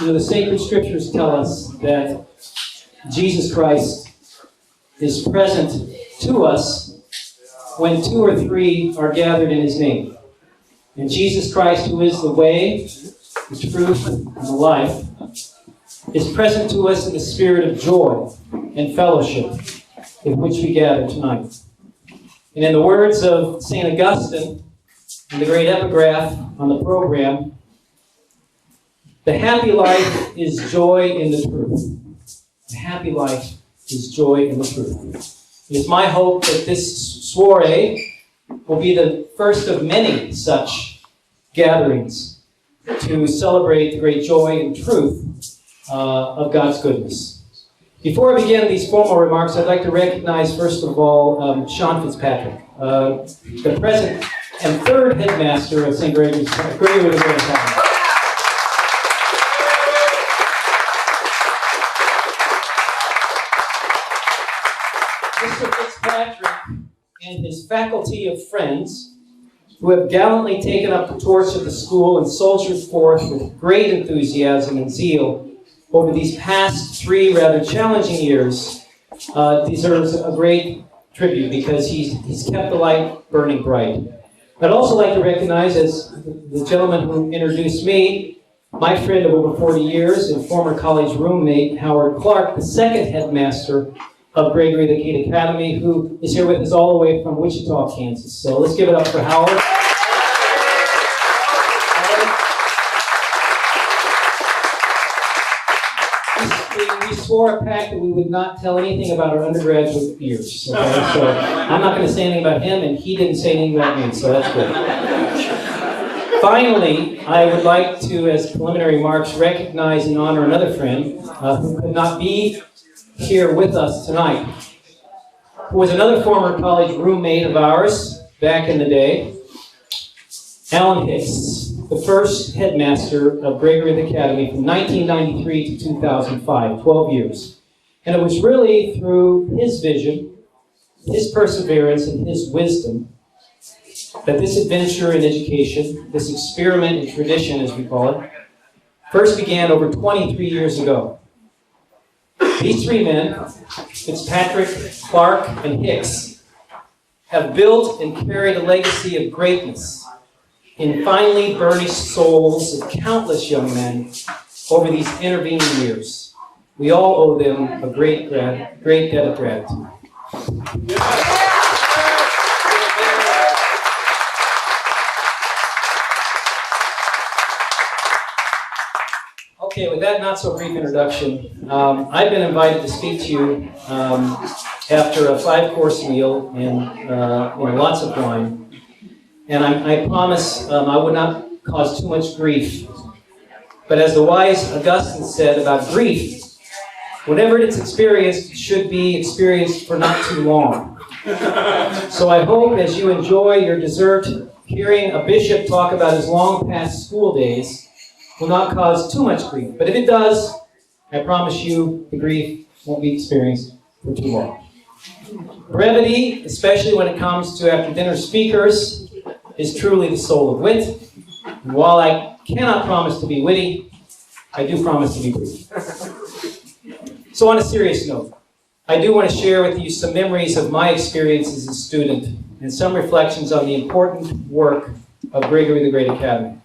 You know, the sacred scriptures tell us that Jesus Christ is present to us when two or three are gathered in his name. And Jesus Christ, who is the way, the truth, and the life, is present to us in the spirit of joy and fellowship with which we gather tonight. And in the words of St. Augustine, in the great epigraph on the program, the happy life is joy in the truth. The happy life is joy in the truth. It is my hope that this soiree will be the first of many such gatherings to celebrate the great joy and truth of God's goodness. Before I begin these formal remarks, I'd like to recognize, first of all, Sean Fitzpatrick, the present and third headmaster of St. Gregory the Great Academy. Mr. Fitzpatrick and his faculty of friends, who have gallantly taken up the torch of the school and soldiered forth with great enthusiasm and zeal over these past 3 rather challenging years, deserves a great tribute because he's kept the light burning bright. I'd also like to recognize, as the gentleman who introduced me, my friend of over 40 years and former college roommate, Howard Clark, the second headmaster of Gregory the Great Academy, who is here with us all the way from Wichita, Kansas. So let's give it up for Howard. We swore a pact that we would not tell anything about our undergraduate years. Okay? So I'm not going to say anything about him, and he didn't say anything about me, so that's good. Finally, I would like to, as preliminary remarks, recognize and honor another friend who could not be here with us tonight, who was another former college roommate of ours back in the day, Alan Hicks, the first headmaster of Gregory the Academy from 1993 to 2005, 12 years. And it was really through his vision, his perseverance, and his wisdom that this adventure in education, this experiment in tradition, as we call it, first began over 23 years ago. These 3 men, Fitzpatrick, Clark, and Hicks, have built and carried a legacy of greatness in finely burnished souls of countless young men over these intervening years. We all owe them a great debt of gratitude. Okay, with that not so brief introduction, I've been invited to speak to you after a 5-course meal and lots of wine. And I promise I would not cause too much grief. But as the wise Augustine said about grief, whenever it's experienced, it should be experienced for not too long. So I hope as you enjoy your dessert, hearing a bishop talk about his long past school days will not cause too much grief. But if it does, I promise you the grief won't be experienced for too long. Brevity, especially when it comes to after-dinner speakers, is truly the soul of wit. And while I cannot promise to be witty, I do promise to be brief. So on a serious note, I do want to share with you some memories of my experience as a student and some reflections on the important work of Gregory the Great Academy.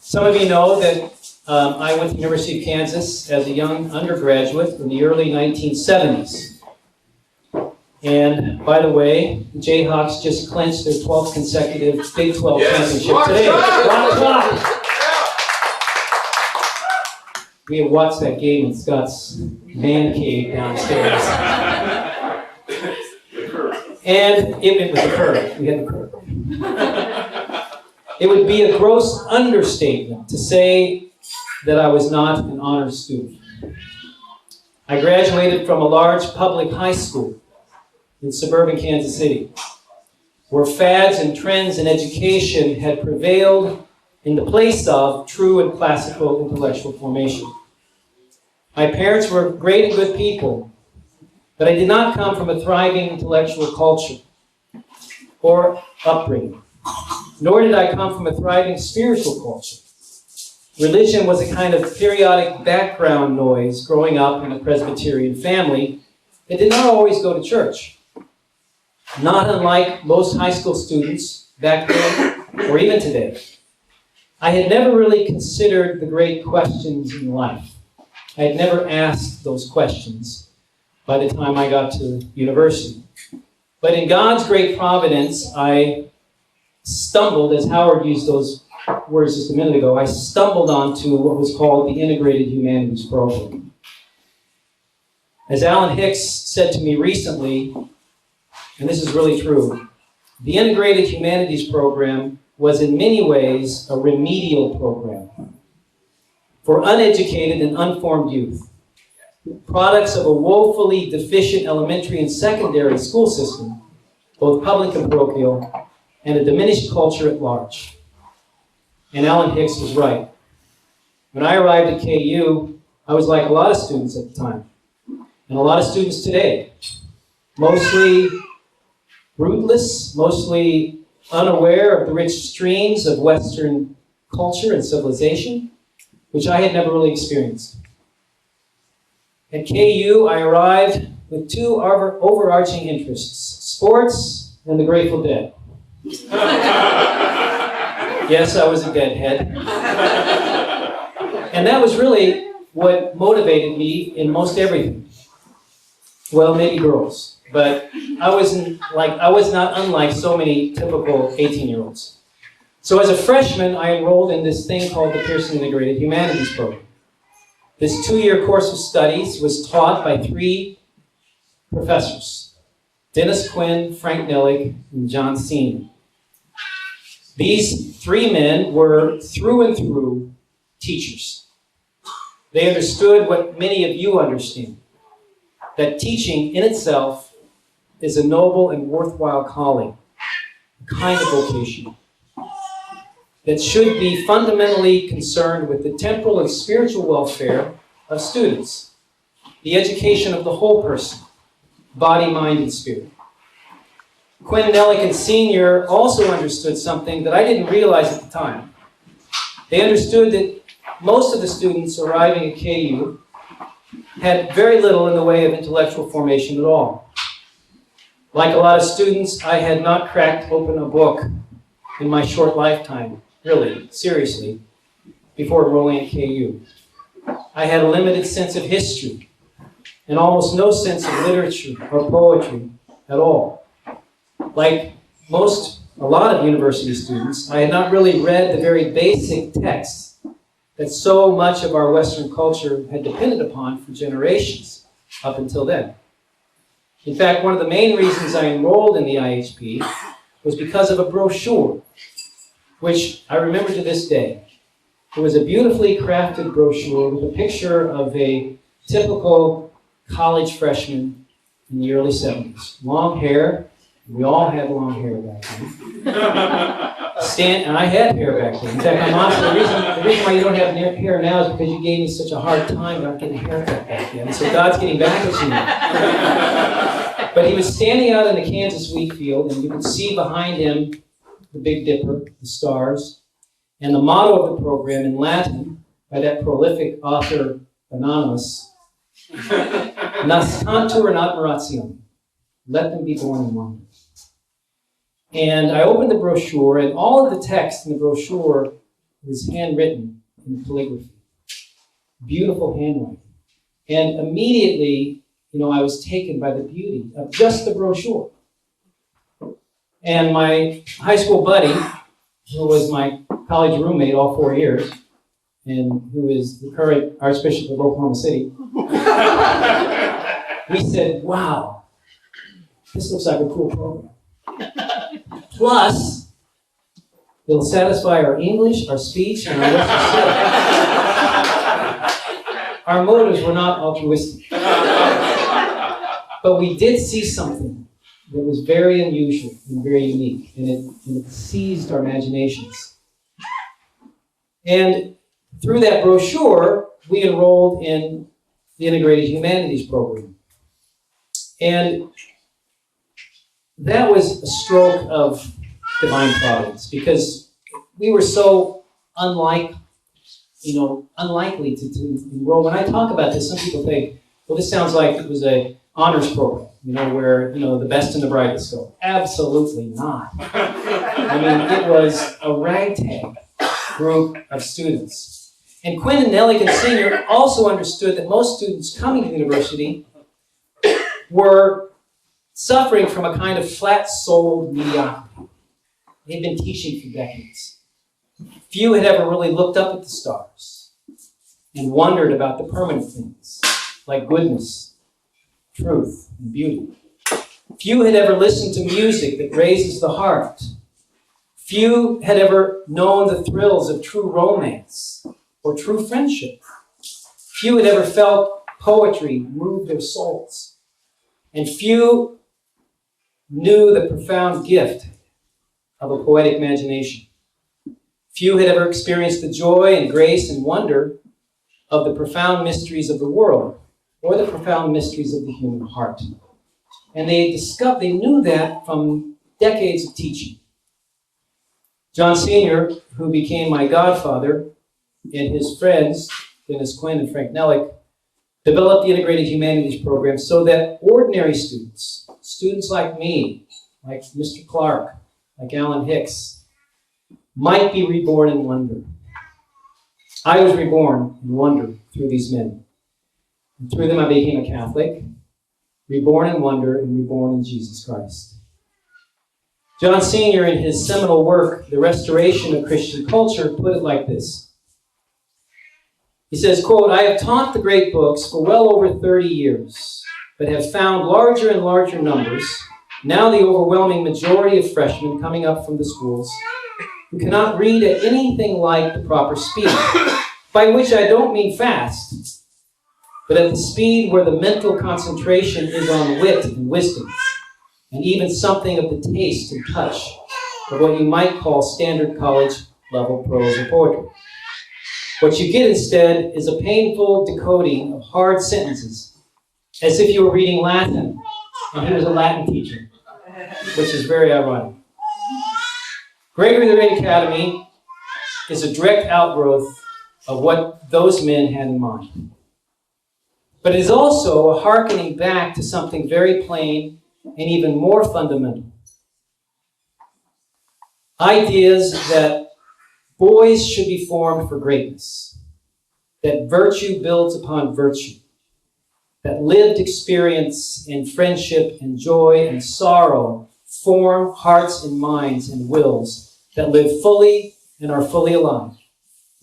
Some of you know that I went to the University of Kansas as a young undergraduate in the early 1970s. And by the way, the Jayhawks just clinched their 12th consecutive Big 12 championship today. We have watched that game in Scott's man cave downstairs. And it was a curve. We had the curve. It would be a gross understatement to say that I was not an honors student. I graduated from a large public high school in suburban Kansas City, where fads and trends in education had prevailed in the place of true and classical intellectual formation. My parents were great and good people, but I did not come from a thriving intellectual culture or upbringing, nor did I come from a thriving spiritual culture. Religion was a kind of periodic background noise growing up in a Presbyterian family that did not always go to church. Not unlike most high school students back then or even today. I had never really considered the great questions in life. I had never asked those questions by the time I got to university. But in God's great providence, I stumbled, as Howard used those words just a minute ago, I stumbled onto what was called the Integrated Humanities Program. As Alan Hicks said to me recently, and this is really true, the Integrated Humanities Program was in many ways a remedial program for uneducated and unformed youth, products of a woefully deficient elementary and secondary school system, both public and parochial, and a diminished culture at large. And Alan Hicks was right. When I arrived at KU, I was like a lot of students at the time, and a lot of students today, mostly rootless, mostly unaware of the rich streams of Western culture and civilization, which I had never really experienced. At KU, I arrived with two overarching interests, sports and the Grateful Dead. Yes, I was a deadhead. And that was really what motivated me in most everything. Well, maybe girls, but I was not unlike so many typical 18-year-olds. So as a freshman, I enrolled in this thing called the Pearson Integrated Humanities Program. This 2-year course of studies was taught by 3 professors, Dennis Quinn, Frank Nellick, and John Seaman. These 3 men were through and through teachers. They understood what many of you understand, that teaching in itself is a noble and worthwhile calling, a kind of vocation that should be fundamentally concerned with the temporal and spiritual welfare of students, the education of the whole person, body, mind, and spirit. Quinn, Nellick, and Sr. also understood something that I didn't realize at the time. They understood that most of the students arriving at KU had very little in the way of intellectual formation at all. Like a lot of students, I had not cracked open a book in my short lifetime, really, seriously, before enrolling at KU. I had a limited sense of history and almost no sense of literature or poetry at all. Like a lot of university students, I had not really read the very basic texts that so much of our Western culture had depended upon for generations up until then. In fact, one of the main reasons I enrolled in the IHP was because of a brochure, which I remember to this day. It was a beautifully crafted brochure with a picture of a typical college freshman in the early 70s. Long hair. We all had long hair back then. And I had hair back then. In fact, I'm honest, the reason why you don't have hair now is because you gave me such a hard time about getting a haircut back then. So God's getting back at you now. But he was standing out in the Kansas wheat field, and you could see behind him the Big Dipper, the stars, and the motto of the program in Latin by that prolific author, Anonymous, Nascantur in admiratione. Let them be born in wonder. And I opened the brochure, and all of the text in the brochure was handwritten in calligraphy. Beautiful handwriting. And immediately, I was taken by the beauty of just the brochure. And my high school buddy, who was my college roommate all 4 years, and who is the current Archbishop of Oklahoma City, we said, wow, this looks like a cool program. Plus, it'll satisfy our English, our speech, and our Western spirit. Our motives were not altruistic. But we did see something that was very unusual and very unique, and it seized our imaginations. And through that brochure, we enrolled in the Integrated Humanities Program. And that was a stroke of divine providence, because we were so unlike unlikely to enroll. When I talk about this, some people think, well, this sounds like it was a honors program, where, the best and the brightest go. Absolutely not. It was a ragtag group of students. And Quinn and Nelligan Sr. also understood that most students coming to the university were suffering from a kind of flat-souled mediocrity. They'd been teaching for decades. Few had ever really looked up at the stars and wondered about the permanent things, like goodness, truth, and beauty. Few had ever listened to music that raises the heart. Few had ever known the thrills of true romance or true friendship. Few had ever felt poetry move their souls. And few knew the profound gift of a poetic imagination. Few had ever experienced the joy and grace and wonder of the profound mysteries of the world or the profound mysteries of the human heart. And they knew that from decades of teaching. John Sr., who became my godfather, and his friends, Dennis Quinn and Frank Nellick, developed the Integrated Humanities Program so that ordinary students like me, like Mr. Clark, like Alan Hicks, might be reborn in wonder. I was reborn in wonder through these men. And through them I became a Catholic, reborn in wonder and reborn in Jesus Christ. John Sr., in his seminal work, The Restoration of Christian Culture, put it like this. He says, quote, "I have taught the great books for well over 30 years, but have found larger and larger numbers, now the overwhelming majority of freshmen coming up from the schools, who cannot read at anything like the proper speed, by which I don't mean fast, but at the speed where the mental concentration is on wit and wisdom, and even something of the taste and touch of what you might call standard college-level prose or poetry. What you get instead is a painful decoding of hard sentences, as if you were reading Latin, and he was a Latin teacher, which is very ironic. Gregory the Great Academy is a direct outgrowth of what those men had in mind. But it is also a hearkening back to something very plain and even more fundamental. Ideas that boys should be formed for greatness, that virtue builds upon virtue, that lived experience and friendship and joy and sorrow form hearts and minds and wills that live fully and are fully alive,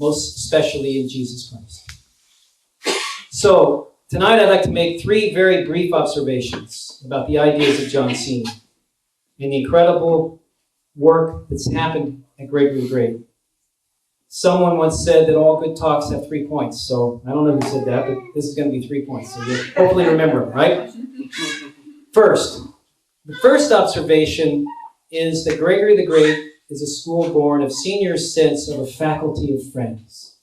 most especially in Jesus Christ. So, tonight I'd like to make 3 very brief observations about the ideas of John Sr. and the incredible work that's happened at Gregory the Great. Someone once said that all good talks have 3 points, so I don't know who said that, but this is going to be 3 points, so you'll hopefully remember them, right? First, the first observation is that Gregory the Great is a school born of Senior's sense of a faculty of friends,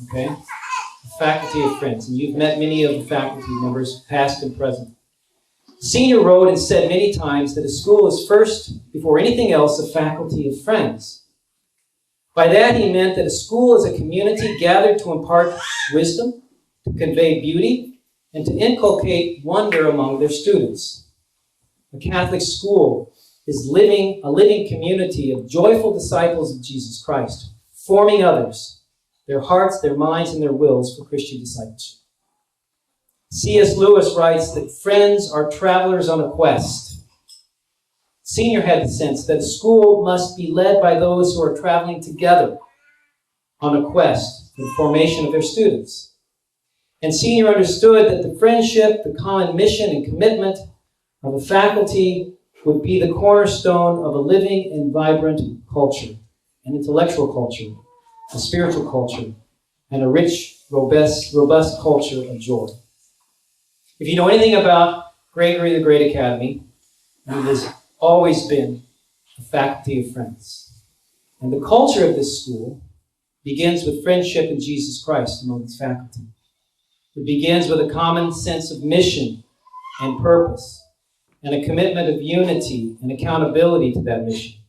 okay? A faculty of friends, and you've met many of the faculty members, past and present. Senior wrote and said many times that a school is first, before anything else, a faculty of friends. By that he meant that a school is a community gathered to impart wisdom, to convey beauty, and to inculcate wonder among their students. A Catholic school is a living community of joyful disciples of Jesus Christ, forming others, their hearts, their minds, and their wills for Christian discipleship. C.S. Lewis writes that friends are travelers on a quest. Senior had the sense that a school must be led by those who are traveling together on a quest for the formation of their students. And Senior understood that the friendship, the common mission and commitment of a faculty would be the cornerstone of a living and vibrant culture, an intellectual culture, a spiritual culture, and a rich, robust culture of joy. If you know anything about Gregory the Great Academy, it has always been a faculty of friends. And the culture of this school begins with friendship in Jesus Christ among its faculty. It begins with a common sense of mission and purpose, and a commitment of unity and accountability to that mission.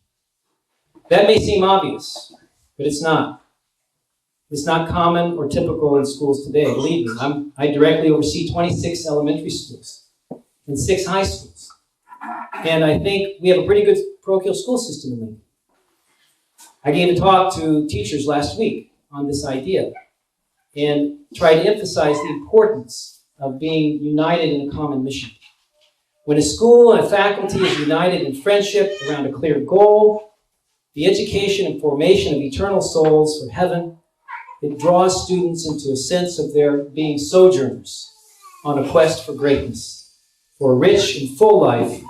That may seem obvious, but it's not. It's not common or typical in schools today, believe me. I directly oversee 26 elementary schools and 6 high schools. And I think we have a pretty good parochial school system in Lincoln. I gave a talk to teachers last week on this idea and tried to emphasize the importance of being united in a common mission. When a school and a faculty is united in friendship around a clear goal, the education and formation of eternal souls for heaven, it draws students into a sense of their being sojourners on a quest for greatness, for a rich and full life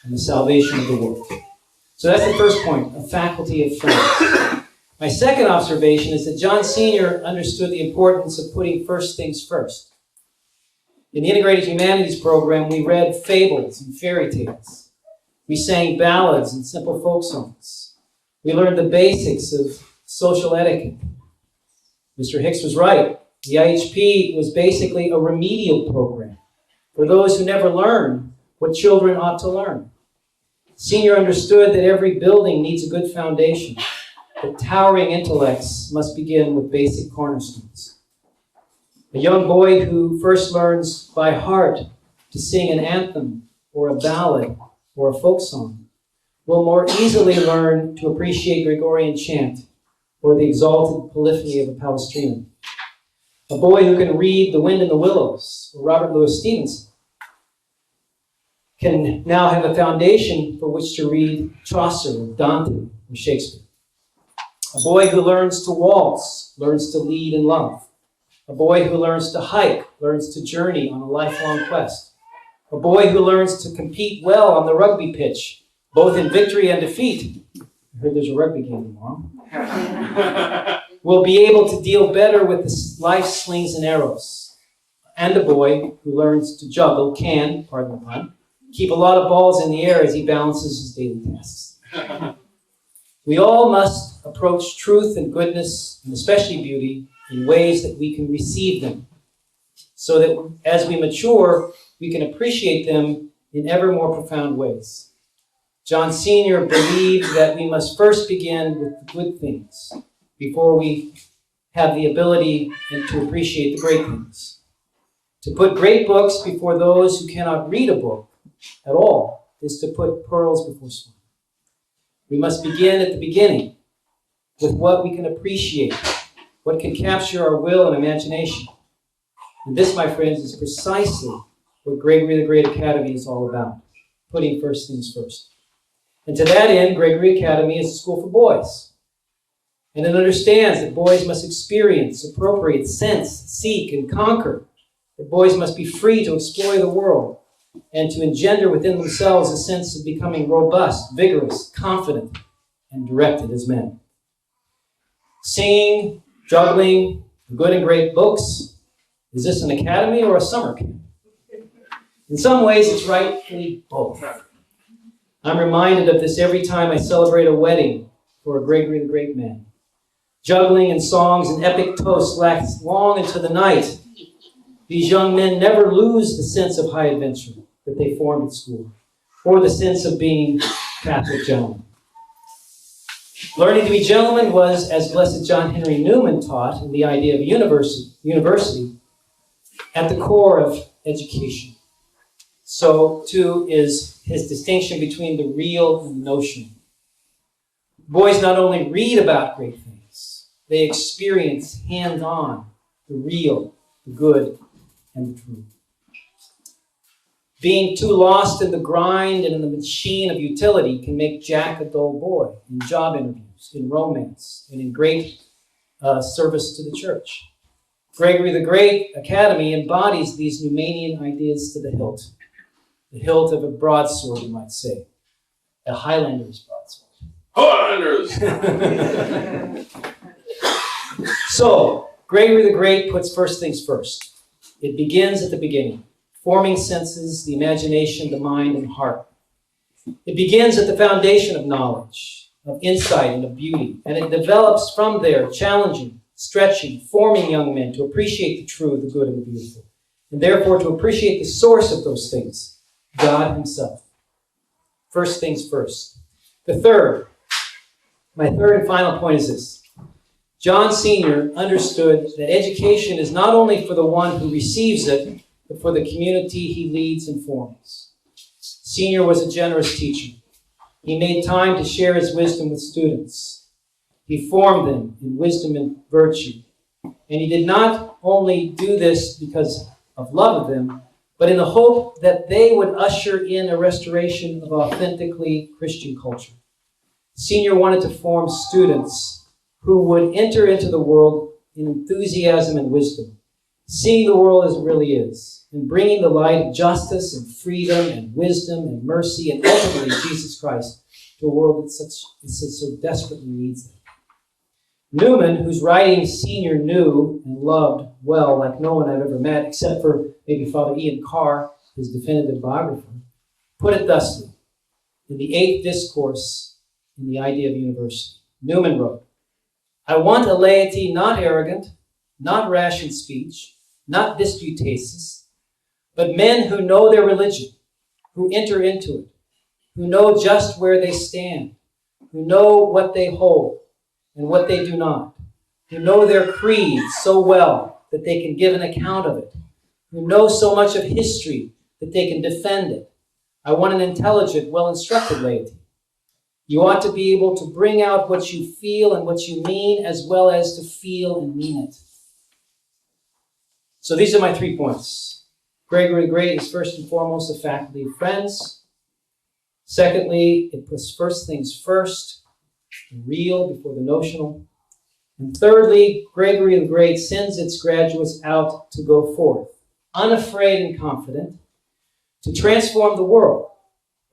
and the salvation of the world. So that's the first point, a faculty of friends. My second observation is that John Sr. understood the importance of putting first things first. In the Integrated Humanities program, we read fables and fairy tales. We sang ballads and simple folk songs. We learned the basics of social etiquette. Mr. Hicks was right. The IHP was basically a remedial program for those who never learn what children ought to learn. Senior understood that every building needs a good foundation, that towering intellects must begin with basic cornerstones. A young boy who first learns by heart to sing an anthem or a ballad or a folk song will more easily learn to appreciate Gregorian chant or the exalted polyphony of a Palestrina. A boy who can read The Wind in the Willows or Robert Louis Stevenson can now have a foundation for which to read Chaucer or Dante or Shakespeare. A boy who learns to waltz learns to lead in love. A boy who learns to hike learns to journey on a lifelong quest. A boy who learns to compete well on the rugby pitch, both in victory and defeat. I heard there's a rugby game tomorrow. Will be able to deal better with life's slings and arrows. And a boy who learns to juggle can, pardon the pun, keep a lot of balls in the air as he balances his daily tasks. We all must approach truth and goodness, and especially beauty, in ways that we can receive them, so that as we mature, we can appreciate them in ever more profound ways. John Sr. believed that we must first begin with the good things before we have the ability to appreciate the great things. To put great books before those who cannot read a book at all is to put pearls before swine. We must begin at the beginning with what we can appreciate, what can capture our will and imagination. And this, my friends, is precisely what Gregory the Great Academy is all about, putting first things first. And to that end, Gregory Academy is a school for boys. And it understands that boys must experience, appropriate, sense, seek, and conquer. That boys must be free to explore the world and to engender within themselves a sense of becoming robust, vigorous, confident, and directed as men. Singing, juggling, good and great books. Is this an academy or a summer camp? In some ways, it's rightfully both. I'm reminded of this every time I celebrate a wedding for a Gregory the Great man. Juggling and songs and epic toasts last long into the night. These young men never lose the sense of high adventure that they formed at school, or the sense of being Catholic gentlemen. Learning to be gentlemen was, as Blessed John Henry Newman taught in the idea of university, at the core of education. So, too, is his distinction between the real and the notional. Boys not only read about great things, they experience hands-on the real, the good, and the true. Being too lost in the grind and in the machine of utility can make Jack a dull boy in job interviews, in romance, and in great service to the church. Gregory the Great Academy embodies these Newmanian ideas to the hilt of a broadsword, you might say, a Highlander's broadsword. Highlanders! So, Gregory the Great puts first things first. It begins at the beginning, forming senses, the imagination, the mind, and heart. It begins at the foundation of knowledge, of insight, and of beauty, and it develops from there, challenging, stretching, forming young men to appreciate the true, the good, and the beautiful, and therefore to appreciate the source of those things, God himself. First things first. My third and final point is this. John Sr. understood that education is not only for the one who receives it, but for the community he leads and forms. Sr. was a generous teacher. He made time to share his wisdom with students. He formed them in wisdom and virtue. And he did not only do this because of love of them, but in the hope that they would usher in a restoration of authentically Christian culture. Sr. wanted to form students who would enter into the world in enthusiasm and wisdom, seeing the world as it really is, and bringing the light of justice and freedom and wisdom and mercy and ultimately Jesus Christ to a world that so desperately needs them. Newman, whose writings Sr. knew and loved well like no one I've ever met, except for maybe Father Ian Carr, his definitive biographer, put it thusly in the 8th discourse in the Idea of University. Newman wrote, "I want a laity not arrogant, not rash in speech, not disputatious, but men who know their religion, who enter into it, who know just where they stand, who know what they hold and what they do not, who know their creed so well that they can give an account of it, who know so much of history that they can defend it. I want an intelligent, well-instructed laity. You ought to be able to bring out what you feel and what you mean, as well as to feel and mean it." So these are my 3 points. Gregory the Great is first and foremost a faculty of friends. Secondly, it puts first things first, the real before the notional. And thirdly, Gregory the Great sends its graduates out to go forth, unafraid and confident, to transform the world,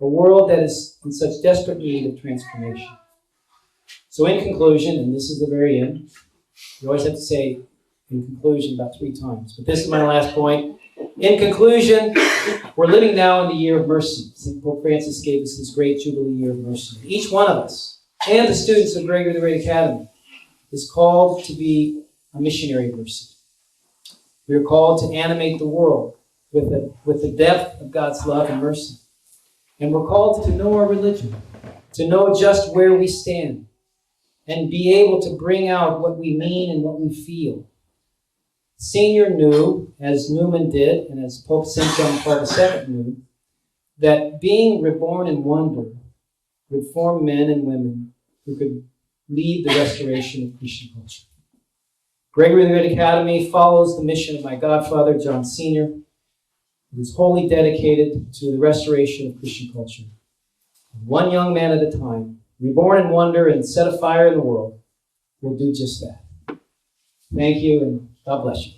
a world that is in such desperate need of transformation. So in conclusion, and this is the very end, you always have to say in conclusion about 3 times, but this is my last point. In conclusion, we're living now in the year of mercy. St. Pope Francis gave us this great Jubilee year of mercy. Each one of us, and the students of Gregory the Great Academy, is called to be a missionary of mercy. We are called to animate the world with the depth of God's love and mercy. And we're called to know our religion, to know just where we stand, and be able to bring out what we mean and what we feel. Senior knew, as Newman did, and as Pope St. John Paul II knew, that being reborn in wonder would form men and women who could lead the restoration of Christian culture. Gregory the Great Academy follows the mission of my godfather, John Sr., who is wholly dedicated to the restoration of Christian culture. One young man at a time, reborn in wonder and set afire in the world, will do just that. Thank you, and God bless you.